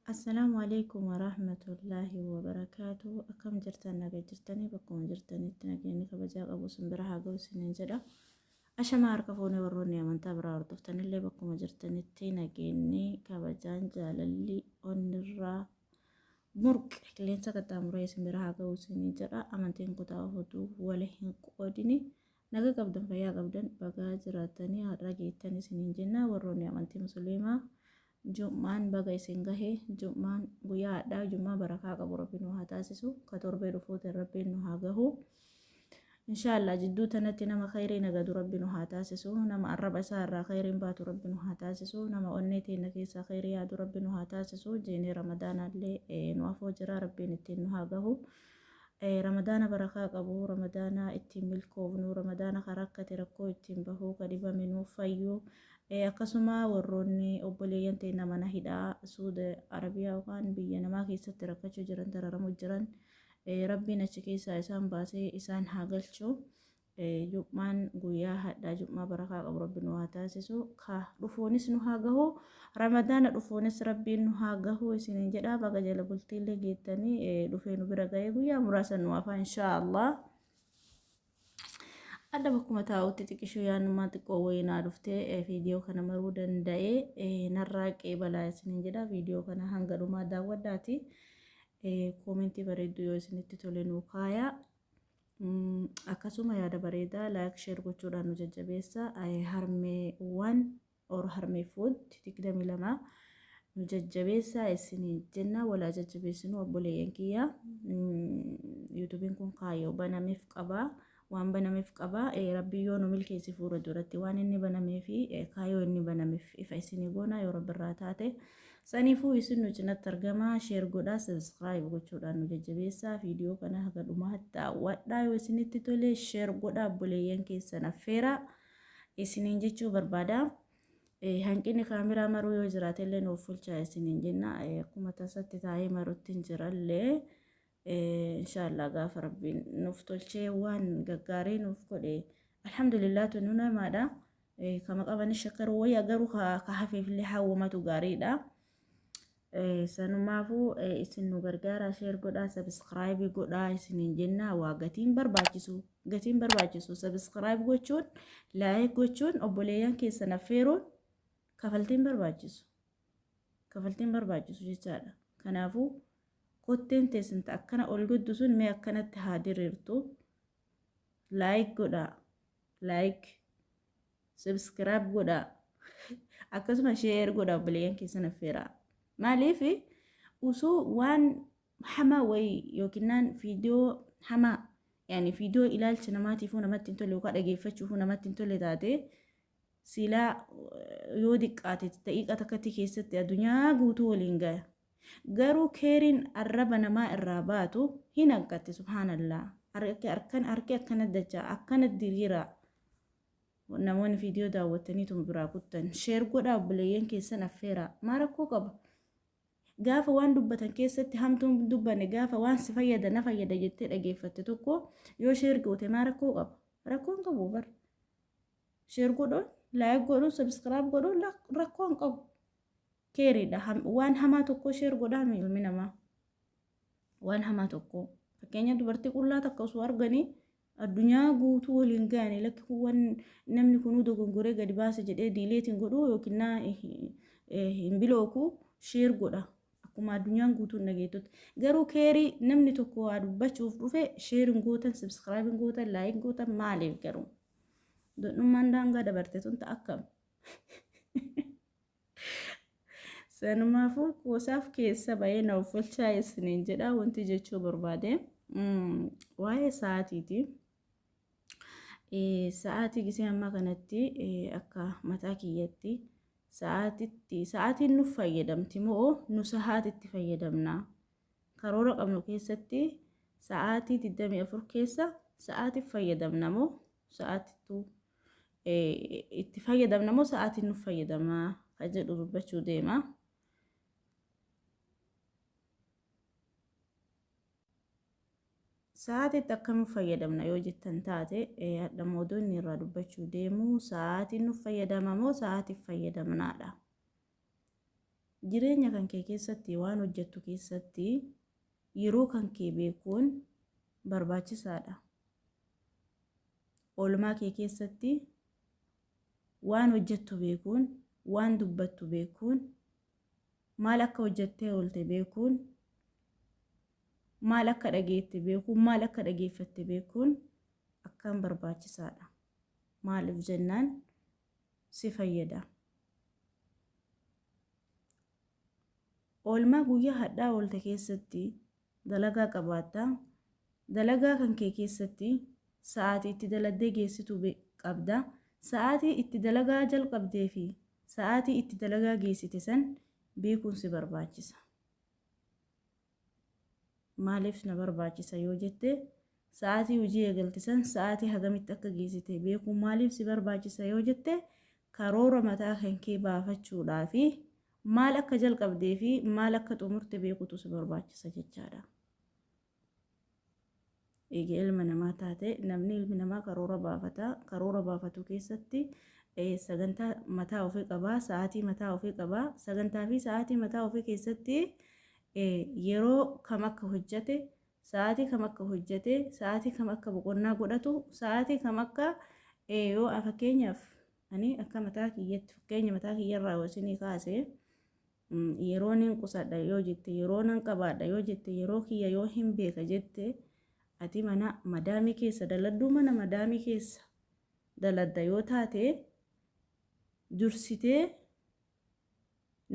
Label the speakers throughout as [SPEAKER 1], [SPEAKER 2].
[SPEAKER 1] السلام عليكم ورحمة الله وبركاته. أكم جرتنا نجا جرتني بكم جرتني تنجيني كبجاء أبو سنبرها جوس ننجدا أشما أركفوني وروني من تبرا ورطفتني اللي بكم جرتني تنجيني كبجان جاللي أنرا مرق كلين سكتا مريس سنبرها جوس ننجدا أمانتين كتا هدو ولهن قودني نجا قبضن فيا قبضن بقى جراتني هرقيتني سننجنا وروني أمانتي مسلمة Jumaan baga isin gahe Jumaan guyyaadha Jumaa barakaa qabu Rabbiin nu haa taasisu ka torbee dhufuutiin Rabbiin nu haa gahu inshallah jidduu tanatti nama khayrii nagadu Rabbiin nu haa taasisu nama arraba isaa irraa khayriin baatu Rabbiin nu haa taasisu nama onnee teenya keessaa khayrii yaadu Rabbiin nu haa taasisu jeenee ramadaanaallee nu afoo jira Rabbiin ittiin nu haa gahu ramadaana barakaa qabu ramadaana ittiin milkoofnu ramadaana karakkate rakkoo ittiin bahuu ka dhibame nuuf fayyuu akkasuma warroonni obboleeyyan teenya mana hidhaa Suudi Arabiyaa yookaan biyya namaa keessatti rakkachuu jiran dararamu jiran rabbiin achi keessaa isaan baasee isaan haa galchu Jumaan guyyaa hadhaa Jumaa barakaa qabu Rabbiin nu haa taasisu ka dhufuunis nu haa gahu ramadaana dhufuunis Rabbiin nu haa gahu isiniin jedha baga jala bultiillee geettanii dhufee nu bira ga'ee guyyaa muraasa nu hafaa inshallah. Ada bakkuma taa'utti xiqqishuu yaannumaa xiqqoo wayinaa dhuftee viidiyoo kana maruu danda'ee narraaqee balaa isiniin jedha viidiyoo kana hanga dhumaa daawwadhaati koomentii bareedduu yoo isinitti tole nuu kaayaa akkasuma yaada bareedaa laayik sheer gochuudhaan nu jajjabeessa harmeewwan or harmee food 22 nu jajjabeessa isiniin jenna walaa jajjabeessinu obboleeyyan kiyya yuutuubiin kun kaayyoo banameef qabaa. Waan banameef qaba rabbi yoo nu milkeessi fuura duratti waan inni banameef kaayoo inni banameef ifa isinii goona yoo rabbi irraa taate saniifuu isin nu cinatti argama sheer godhaa subscribe gochuudhaan nu jajjabeessaa viidiyoo kana haga dhumaatti daawwadhaa yoo isinitti tole sheer godhaa obboleeyyan keessan affeera isiniin jechuu barbaada hanqinni kaameraa maruu yoo jiraate illee nuuf fulchaa isiniin jenna akkuma tasatti taa'ee maruutti hin jirallee inshallah gaafa rabbiin nuuf tolchee waan gaggaarii nuuf godhe alhamdulillah tunu namaadha kama qaban shakkaru wayya garuu ka hafeefillee hawwamatu gaariidha sanumaafuu isin nu gargaara sheer godhaa subscribe godhaa isiniin jenna waa gatiin barbaachisu subscribe gochuun like gochuun obboleeyyan keessan affeeruun kafaltiin barbaachisu jechaadha kanaafuu kotteen teessinta akkana ol guddu sun mee akkanatti haa diriirtu like godhaa like subscribe godhaa akkasuma share godhaa obboleeyyan keessan affeeraa maaliif usuu waan hamaa wayi yookiin viidiyoo hamaa yani viidiyoo ilaalcha namaatiifuu namatti hin tolle yookaan dhageeffachuufuu namatti hin tolle taate silaa yoo diqqaate daqiiqa takkatti keessatti addunyaa guutuu waliin gaya garuu keeriin arraba namaa irraa baatu hin hanqatte subhaanallah harki akkana dachaa akkana diriira namoonni viidiyoo daawwataniitu biraa kuttan sheer godhaa obboleeyyan keessan affeeraa maa rakkoo qaba gaafa waan dubbatan keessatti hamtuun dubbanne gaafa waan si fayyada na fayyada jettee dhageeffatte tokko yoo sheer goote maa rakkoo qaba rakkoon qabu bar sheer godhuun laayik godhuun subscribe godhuun rakkoon qabu keeriidha waan hamaa tokko sheer godhaa ilmi namaa waan hamaa tokko fakkeenya dubartii qullaa takka osoo arganii addunyaa guutuu waliin ga'anii lakki kuwwan namni kunuu dogongoree gadi baase jedhee diileetiin godhuu yookiin hin bilooku sheer godha akkuma addunyaan guutuun dhageettutti garuu keerii namni tokko waa dubbachuuf dhufe sheerin gootan subscribing gootan laayik gootan maaliif garuu dondhummaan daangaa dabarte tun akkam sanumaafuu qoosaaf keessa bahee na uffalchaa isiniin jedha wanti jechuu barbaade waa'ee sa'aatiiti sa'aatii gisee ammaa kanatti akka mataa kiyyatti sa'aatiin nuuf fayyadamti moo nu sa'aatitti fayyadamna karoora qabnu keessatti sa'aatii 24 keessa sa'aatiif fayyadamna moo sa'aatittuu itti fayyadamna moo sa'aatiin nuuf fayyadama ka jedhu dubbachuu deema. Sa'aatitti akkamiin fayyadamna yoo jettan taate hadha moodoonni irraa dubbachuu deemu sa'aatiin nuuf fayyadama moo sa'aatiif fayyadamnaadha jireenya kan kee keessatti waan hojjettu keessatti yeroo kan kee beekuun barbaachisaadha. Oolmaa kee keessatti waan hojjettu beekuun, waan dubbattu beekuun, maal akka hojjettee oolte beekuun, maal akka dhageette beekuun, maal akka dhageeffatte beekuun akkaan barbaachisaadha. Maaliif jennaan si fayyada. Oolmaa guyyaa hadhaa oolte keessatti dalagaa qabaattaa. Dalagaa kan kee keessatti sa'aatii itti daladdee geessitu qabda. Sa'aatii itti dalagaa jalqabdee fi sa'aatii itti dalagaa geessite san beekuun si barbaachisa. Maaliif na barbaachisa yoo jette sa'aatii hojii eegalte san sa'aatii hagamitti akka geessite beekuun maaliif si barbaachisa yoo jette karoora mataa kan kee baafachuudhaa fi maal akka jalqabdee fi maal akka xumurte beekutu si barbaachisa jechaadha. Egaa ilma namaa taate namni ilmi namaa karoora baafata. Karoora baafatu keessatti sagantaa mataa ofii qabaa, sa'aatii mataa ofii qabaa. Sagantaa fi sa'aatii mataa ofii keessatti yeroo kam akka hojjete, sa'aatii kam akka hojjete, sa'aatii kam akka boqonnaa godhatu, sa'aatii kam akka yoo fakkeenyaaf ani akka mataa kiyyatti fakkeenya mataa kiyyarraa yoo isinii kaase yeroo nin qusadha yoo jette, yeroo nan qabaadha yoo jette, yeroo kiyya yoo hin beeka jette ati mana madaamii keessa daladdu mana madaamii keessa daladda yoo taate dursitee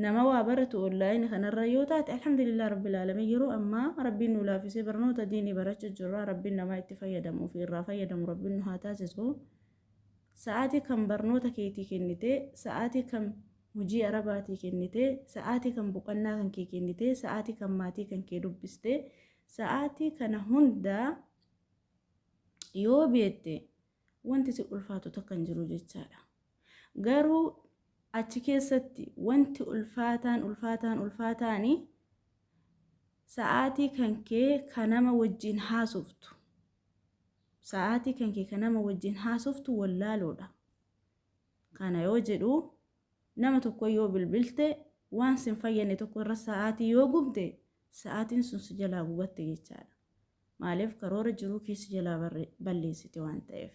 [SPEAKER 1] nama waa baratu online kanarra yoo taate alhamdulillah rabbil alamin yeroo amma rabbiin nu laafisee barnoota diinii barachuu jirra. Rabbiin namaa itti fayyadamuu fi irraa fayyadamu rabbiin nu haa taasisu. Sa'aatii kan barnoota keetii kennite, sa'aatii kan hojii arabaatii kennite, sa'aatii kan boqonnaa kan kee kennite, sa'aatii kan maatii kan kee dubbiste, sa'aatii kana hunda yoo beekte wanti si ulfaatu tokko hin jiru jechaadha. Garuu achi keessatti wanti ulfaataani sa'aatii kan kee kan nama wajjin haasoftu. Sa'aatii kan kee kan nama wajjin haasoftu wallaaloodha. Kana yoo jedhu nama tokko yoo bilbilte waan sin fayyane tokko irra sa'aatii yoo gubde sa'aatiin sun si jalaa gubatte jechaadha. Maaliif karoora jiruu keessa jalaa balleessite waan ta'eef.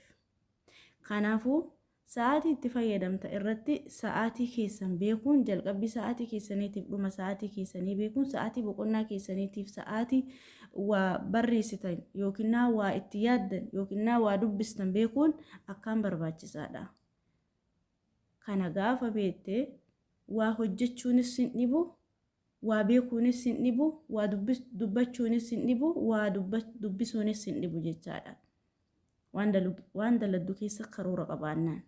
[SPEAKER 1] Kanaafuu sa'aatii itti fayyadamta irratti sa'aatii keessan beekuun jalqabbii sa'aatii keessaniitiif dhuma sa'aatii keessanii beekuun sa'aatii boqonnaa keessaniitiif sa'aatii waa barreessitan yookiin waa itti yaaddan yookiin waa dubbistan beekuun akkaan barbaachisaadha. Kana gaafa beekte waa hojjechuunis sin dhibu, waa beekuunis sin dhibu, waa dubbachuunis sin dhibu, waa dubbisuunis sin dhibu jechaadha. Waan daladdu keessa karoora qabaannaan.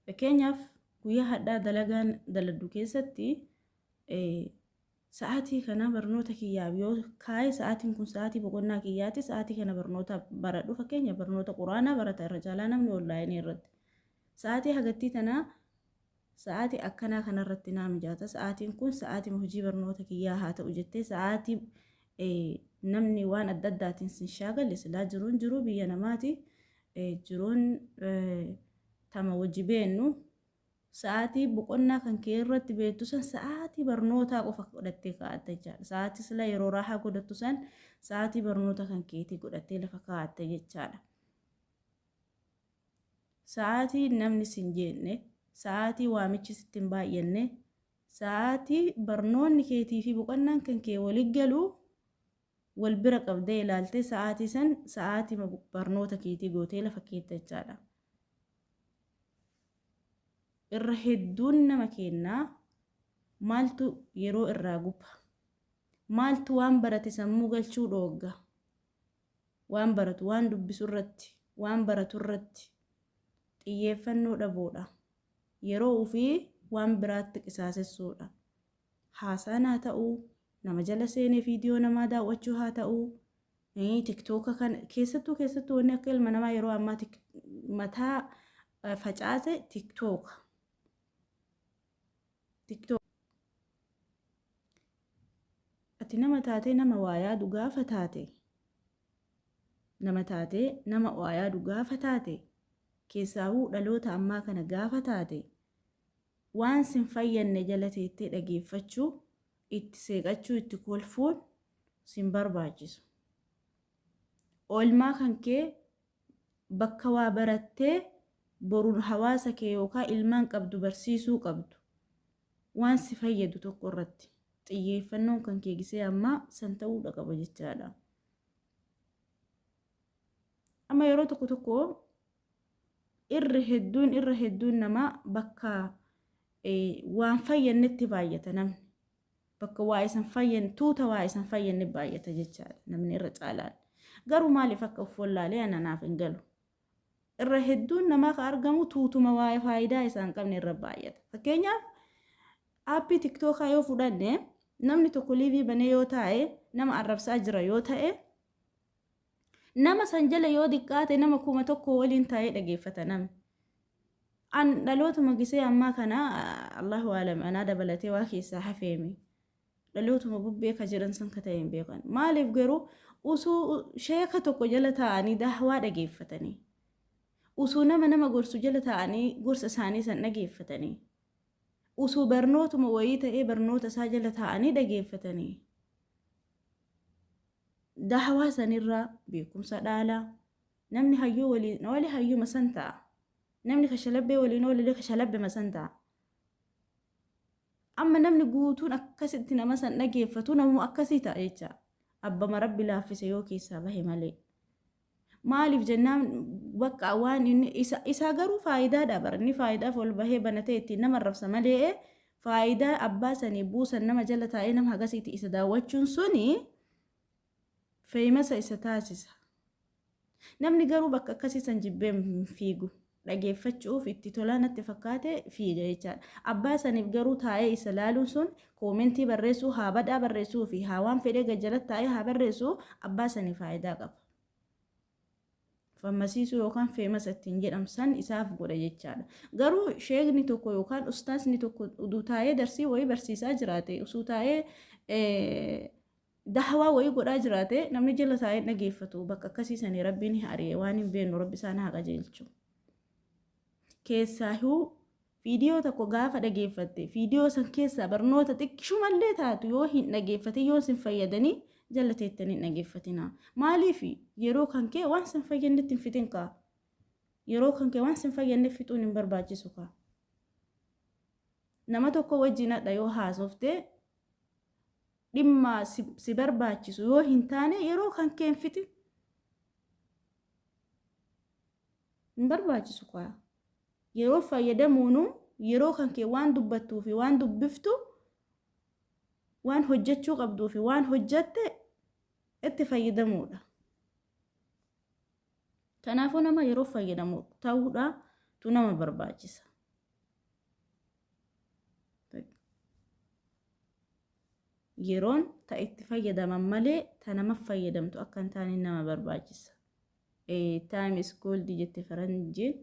[SPEAKER 1] Fakkeenyaaf guyyaa hadhaa dalagaan daladdu keessatti sa'aatii kana barnoota kiyyaaf yoo kaa'e sa'aatiin kun sa'aatii boqonnaa kiyyaati, sa'aatii kana barnoota baradhu. Fakkeenya barnoota quraanaa barata irra caalaa namni onlaayinii irratti. Sa'aatii hagattii tanaa sa'aatii akkanaa kanarratti naa mijaata. Sa'aatiin kun sa'aatii hojii barnoota kiyyaa haa ta'u jettee sa'aatii namni waan adda addaatiin sin shaagalle silaa jiruun jiruu biyya namaati. Jiruun tama wajji beennu sa'aatii boqonnaa kan kee irratti beektu san sa'aatii barnootaa qofa godhattee kaa'atte jechaadha. Sa'aatii sila yeroo raahaa godhattu san sa'aatii barnoota kan keetii godhattee lafa kaa'atte jechaadha. Sa'aatii namni sin jenne, sa'aatii waamichi sitti hin baay'anne, sa'aatii barnoonni keetii fi boqonnaan kan kee waliin galu wal bira qabdee ilaaltee sa'aatii san sa'aatii barnoota keetii gootee lafa keetta jechaadha. Irra hedduun nama kennaa maaltu yeroo irraa guba, maaltu waan barate sammuu galchuu dhoogga, waan baratu waan dubbisu irratti, waan baratu irratti xiyyeeffannoo dhabuudha. Yeroo ofii waan biraatti qisaasessuudha. Haasaan haa ta'uu, nama jala seenee viidiyoo namaa daawwachuu haa ta'uu, tiktooka kan keessattuu wanni akka ilma namaa yeroo ammaa mataa facaase tiktooka. Ati nama taatee nama waa yaadu gaafa taate, nama taatee nama waa yaadu gaafa taate keessaahuu dhaloota ammaa kana gaafa taate waan sin fayyanne jala teettee dhageeffachuu, itti seeqachuu, itti kolfuun sin barbaachisu. Oolmaa kan kee bakka waa barattee boruun hawaasa kee yookaan ilmaan qabdu barsiisuu qabdu. Waan si fayyadu tokko irratti xiyyeeffannoon kan kee gisee ammaa san ta'uudha qaba jechaadha. Amma yeroo tokko tokko irra hedduun namaa bakka waan fayyannetti baay'ata namni. Bakka waa isan fayyan tuuta waa isan fayyanne baay'ata jechaadha namni irra caalaan. Garuu maaliif akka uffallaalee ananaaf hin galu? Irra hedduun namaa ka argamu tuutuma waa'ee faayidaa isaan qabne irra baay'ata. Fakkeenyaaf aappii TikTokaa yoo fudhanne namni tokko liivii banee yoo taa'e nama arrabsaa jira yoo ta'e nama san jala yoo diqqaate nama 1,000 waliin taa'ee dhageeffata namni. An dhalootuma gisee ammaa kana Allahu aalam anaa dabalatee waa keessaa hafeemi. Dhalootuma bubbee ka jiran san ka ta'e hin beekan. Maaliif garuu usuu sheeka tokko jala taa'anii dahwaa dhageeffatanii. Usuu nama gorsu jala taa'anii gorsa isaanii san dhageeffatanii. Usuu barnootuma wayii ta'ee barnoota isaa jala taa'anii dhageeffatanii. Dahwaa sanirraa beekumsa dhaalaa. Namni hayyuu waliin oole hayyuma san ta'a. Namni kashalabbee waliin oole kashalabbe san ta'a. Amma namni guutuun akkasitti nama san dhageeffatu namuu akkasii ta'a jecha. Abbama rabbi laaffise yoo keessaa bahe malee. Maaliif jennaan bakka waan inni isaa garuu faayidaadha barni faayidaaf ol bahee banatee ittiin nama arrabsa malee faayidaa abbaa sanii buusan nama jala taa'ee nama hagasiitti isa daawwachuun suni feemasa isa taasisa. Namni garuu bakka akkasii san jibbee fiigu dhageeffachuuf itti tolaan natti fakkaate fiiga jechaadha. Abbaa saniif garuu taa'ee isa laaluun sun koomentii barreessuu haa badhaa barreessuu fi haa waan fedhee gajjalatti taa'ee haa barreessuu abbaa saniif faayidaa qaba. Fammasiisuu yookaan feemasa ittiin jedhamsan isaaf godha jechaadha. Garuu sheekni tokko yookaan ustaasni tokko uduu taa'ee darsii wayii barsiisaa jiraate usuu taa'ee dahwaa wayii godhaa jiraate namni jala taa'ee dhageeffatu bakka akkasiisanii rabbiin ari'ee waan hin beeknu rabbi isaan haa qajeelchu. Keessaahuu viidiyoo tokko gaafa dhageeffatte viidiyoo san keessaa barnoota xiqqishumallee taatu yoo hin dhageeffate yoo sin fayyadanii jala teettanii dhageeffatina. Maaliif yeroo kan kee waan sin fayyannetti hin fitin kaa. Yeroo kan kee waan sin fayyanne fixuun hin barbaachisu kaa. Nama tokko wajjin hadha yoo haasofte dhimma si barbaachisu yoo hin taane yeroo kan kee hin fitin. Hin barbaachisu kaa. Yeroo fayyadamuunu yeroo kan kee waan dubbattuu fi waan dubbiftu waan hojjechuu qabduu fi waan hojjatte itti fayyadamuudha. Kanaafuu nama yeroo fayyadamu ta'uudha tu nama barbaachisa. Yeroon ta itti fayyadaman malee ta nama fayyadamtu akka hin taane nama barbaachisa. Time is gold jette faranjiin.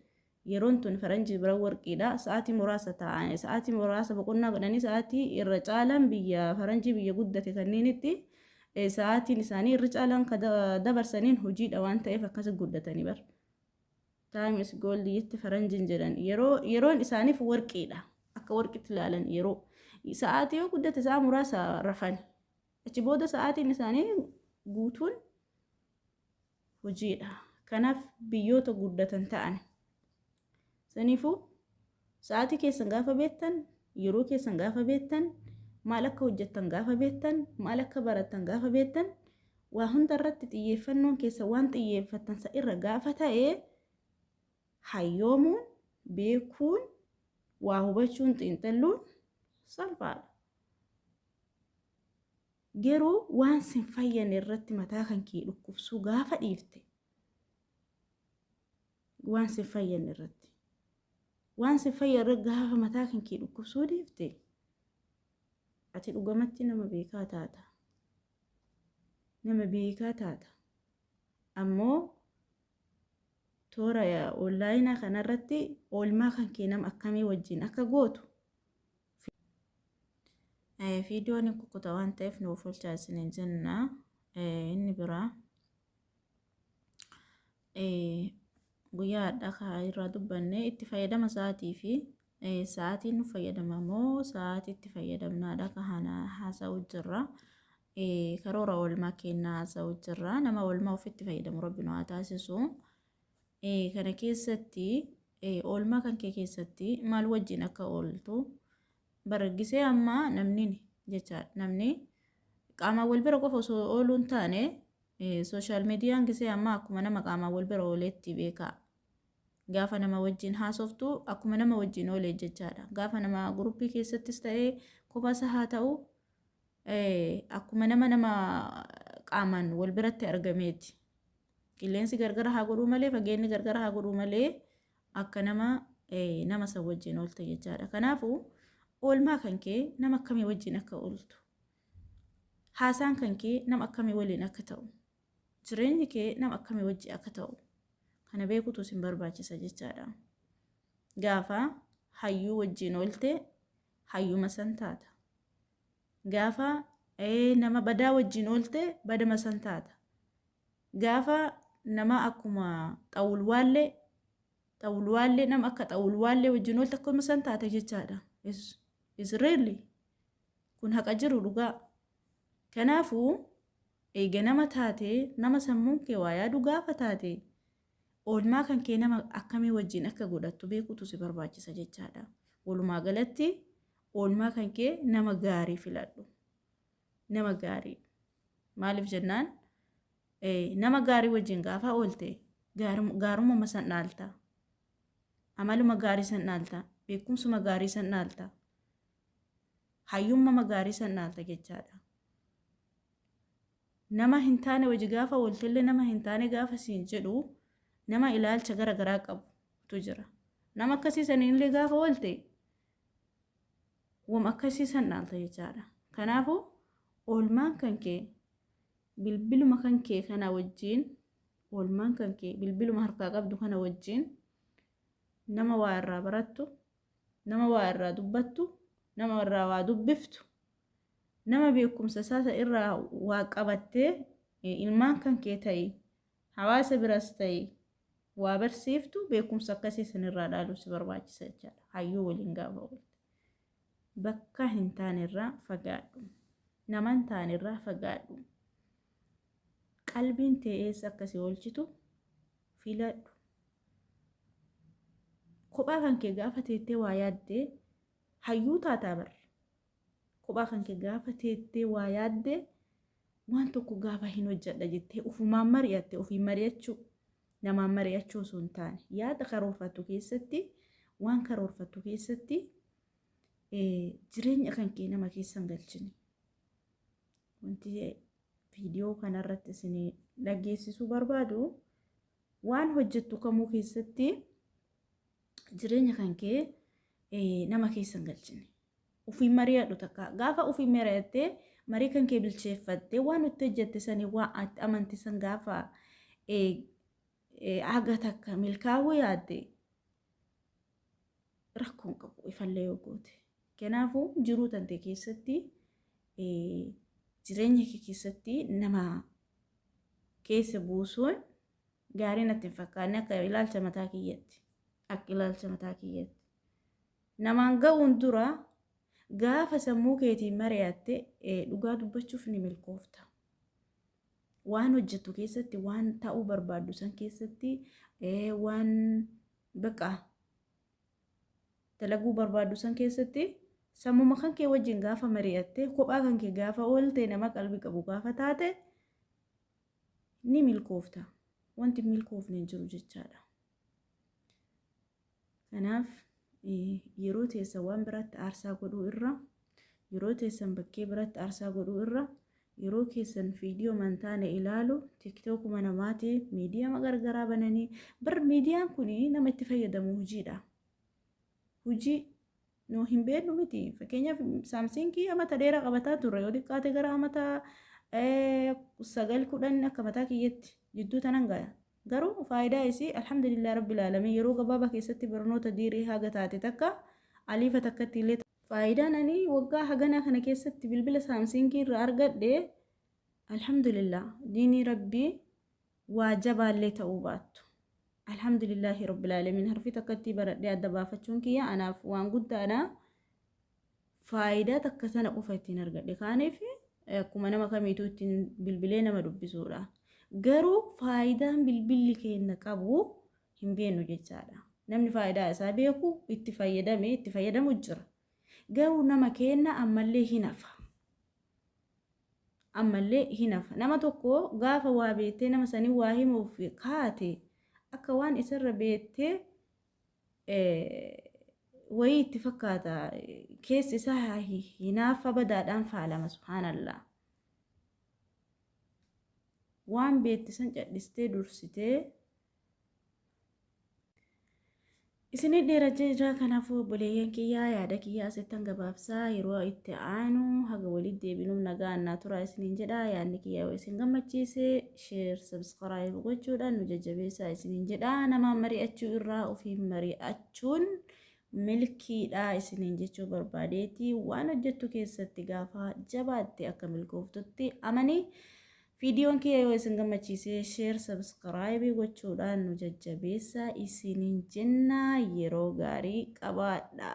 [SPEAKER 1] Yeroon tun faranjii bira warqiidha. Sa'aatii muraasa ta'an sa'aatii muraasa boqonnaa godhanii sa'aatii irra caalaan biyya faranjii biyya guddate kanneenitti sa'aatiin isaanii irra caalaan ka dabarsaniin hojiidha waan ta'eef akkas guddatanii bar. Time is gold jette faranjiin jedhan yeroon isaaniif warqiidha. Akka warqitti ilaalan yeroo sa'aatii yoo guddate sa'a muraasa rafan. Achi booda sa'aatiin isaanii guutuun hojiidha. Kanaaf biyyoota guddatan ta'an. Saniifuu sa'aatii keessan gaafa beektan yeroo keessan gaafa beektan maal akka hojjettan gaafa beektan maal akka barattan gaafa beektan waa hunda irratti xiyyeeffannoon keessa waan xiyyeeffattan sa irra gaafa ta'ee hayyoomuun beekuun waa hubachuun xiinxalluun salphaadha. Garuu waan sin fayyanne irratti mataa kan kee dhukkubsuu gaafa dhiifte waan sin fayyanne irratti waan si fayyarra gaafa mataa kan kee dhukkubsuu dhiifte ati dhugamatti nama beekaa taata. Nama beekaa taata. Ammoo toora onlaayinaa kanarratti oolmaa kan kee nama akkamii wajjin akka gootu. Viidiyoon kukkuta waan ta'eef nuuf olchaa isiniin jenna. Inni biraa guyyaa dhakaa irraa dubbanne itti fayyadama sa'aatii fi sa'aatiin nu fayyadama moo sa'aatii itti fayyadamnaadha kana haasa'u jirra. Karoora oolmaa kennaa haasa'u jirra. Nama oolmaa ofitti fayyadamu Rabbi nu haa taasisu. Kana keessatti oolmaa kan kee keessatti maal wajjin akka ooltu bargisee amma namni jechaadha. Namni qaama wal bira qofa osoo ooluu hin taane sooshaal miidiyaan gisee amma akkuma nama qaama wal bira ooletti beeka. Gaafa nama wajjin haasoftu akkuma nama wajjin oolee jechaadha. Gaafa nama guruppii keessattis ta'ee kophaasa haa ta'u akkuma nama qaamaan wal biratti argameeti. Qilleensi gargara haa godhuu malee fageenyi gargara haa godhuu malee akka nama san wajjin oolte jechaadha. Kanaafuu oolmaa kan kee nama akkamii wajjin akka ooltu, haasaan kan kee nama akkamii waliin akka ta'u, jireenyi kee nama akkamii wajjin akka ta'u kana beekutu sin barbaachisa jechaadha. Gaafa hayyuu wajjin oolte hayyuma san taata. Gaafa nama badaa wajjin oolte badama san taata. Gaafa nama akkuma xawulwaallee nama akka xawulwaallee wajjin oolte akkuma san taata jechaadha. Israa'eli kun haqa jiru dhugaa. Kanaafuu eega nama taate nama sammuun kee waa yaadu gaafa taate oolmaa kan kee nama akkamii wajjin akka godhattu beekutu si barbaachisa jechaadha. Walumaa galatti oolmaa kan kee nama gaarii filadhu. Nama gaarii maaliif jennaan nama gaarii wajjin gaafa oolte gaarummaa san dhaalta. Amaluma gaarii san dhaalta. Beekumsuma gaarii san dhaalta. Hayyummaa gaarii san dhaalta jechaadha. Nama hin taane wajji gaafa ooltellee nama hin taane gaafa siin jedhu nama ilaalcha garagaraa qabutu jira. Nama akkasii sanillee gaafa oolte wam akkasii san dhaalta jechaadha. Kanaafuu oolmaan kan kee bilbiluma kan kee kana wajjin oolmaan kan kee bilbiluma harkaa qabdu kana wajjin nama waa irraa barattu, nama waa irraa dubbattu, nama irraa waa dubbiftu, nama beekumsa isaa irraa waa qabattee ilmaan kan kee ta'e hawaasa biras ta'e waa barsiiftu beekumsa akkasii sanirraa dhaaluu si barbaachisa jechaadha. Hayyuu waliin gaafa oolte bakka hin taanerraa fagaadhu. Nama hin taanerraa fagaadhu. Qalbiin ta'eessa akkasii oolchitu filadhu. Kophaa kan kee gaafa teettee waa yaaddee hayyuu taataa bar. Kophaa kan kee gaafa teettee waa yaaddee waan tokko gaafa hin hojjedha jettee ufumaan mari'atte ofii mari'achuu namaan mari'achuu osoo hin taane yaada karoorfattu keessatti waan karoorfattu keessatti jireenya kan kee nama keessan galchini. Wanti viidiyoo kanarratti isin dhageessisuu barbaadu waan hojjettu kamuu keessatti jireenya kan kee nama keessan galchini. Ofii mari'adhu takka gaafa ofii mari'attee marii kan kee bilcheeffattee waan itti hojjette sanii waan itti amante san gaafa aga takka milkaa'uu yaadde rakkoon qabu ifallee yoo goote. Kanaafuu jiruu tante keessatti jireenya kee keessatti nama keessa buusuun gaarii natti hin fakkaanne akka ilaalcha mataa kiyyaatti. Akka ilaalcha mataa kiyyaatti. Namaan ga'uun dura gaafa sammuu keetiin mari'atte dhugaa dubbachuuf ni milkoofta. Waan hojjettu keessatti waan ta'uu barbaaddu san keessatti waan baqa dalaguu barbaaddu san keessatti sammuma kan kee wajjin gaafa mari'atte kophaa kan kee gaafa oolte nama qalbii qabu gaafa taate ni milkoofta. Wanti milkoofne hin jiru jechaadha. Kanaaf yeroo teessan waan biratti aarsaa godhuu irra yeroo teessan bakkee biratti aarsaa godhuu irra yeroo keessan viidiyoo mantaane ilaalu tiiktookuma namaati miidiyaa gargaraa bananii bar miidiyaan kun nama itti fayyadamu hojiidha. Hojii nu hin beeknu miti. Fakkeenyaaf saamsingii amata dheeraa qabataa turre yoo xiqqaate gara amata 9-10 akka mataa kiyyetti jidduu tanan gaya. Garuu faayidaa isii alhamdulillah rabbil alamin yeroo gabaabaa keessatti barnoota diirii haga taate takka aliifa takkatti illee faayidaan ani waggaa hagana kana keessatti bilbila saamsingii irraa argadhe alhamdulillah diinii rabbii waa jabaallee ta'uu baattu. alhamdulillahi rabbil alamin harfi takkatti baradhee adda baafachuun kiyya anaaf waan guddaadha. Faayidaa takka sana qofa ittiin argadhe kaaniif akkuma nama kamiituu ittiin bilbilee nama dubbisuudha. Garuu faayidaan bilbilli keenya qabu hin beeknu jechaadha. Namni faayidaa isaa beeku itti fayyadamu jira. Garuu nama keenya ammallee hin hafa. Nama tokko gaafa waa beektee nama sanii waa himuuf kaate akka waan isarra beektee wayii itti fakkaata. Keessi isaa hinaafa badaadhaan faalama subhaanallah. Waan beekte san cadhistee dursitee isin dheerajee jira. Kanaafuu obboleeyyan kiyyaa yaada kiyyaa asittan gabaabsaa yeroo itti aanu haga walitti deebinuuf nagaa annaa tura isiniin jedha. Yaadni kiyyaa yoo isin gammachiise share subscribe gochuudhaan nu jajjabeessaa isiniin jedha. Nama mari'achuu irraa ofiif mari'achuun milkiidha isiniin jechuu barbaadeeti. Waan hojjettu keessatti gaafa jabaatte akka milkooftutti amanii. Viidiyoon kiyya yoo isin gammachiise share subscribe gochuudhaan nu jajjabeessaa isiniin jenna. Yeroo gaarii qabaadha.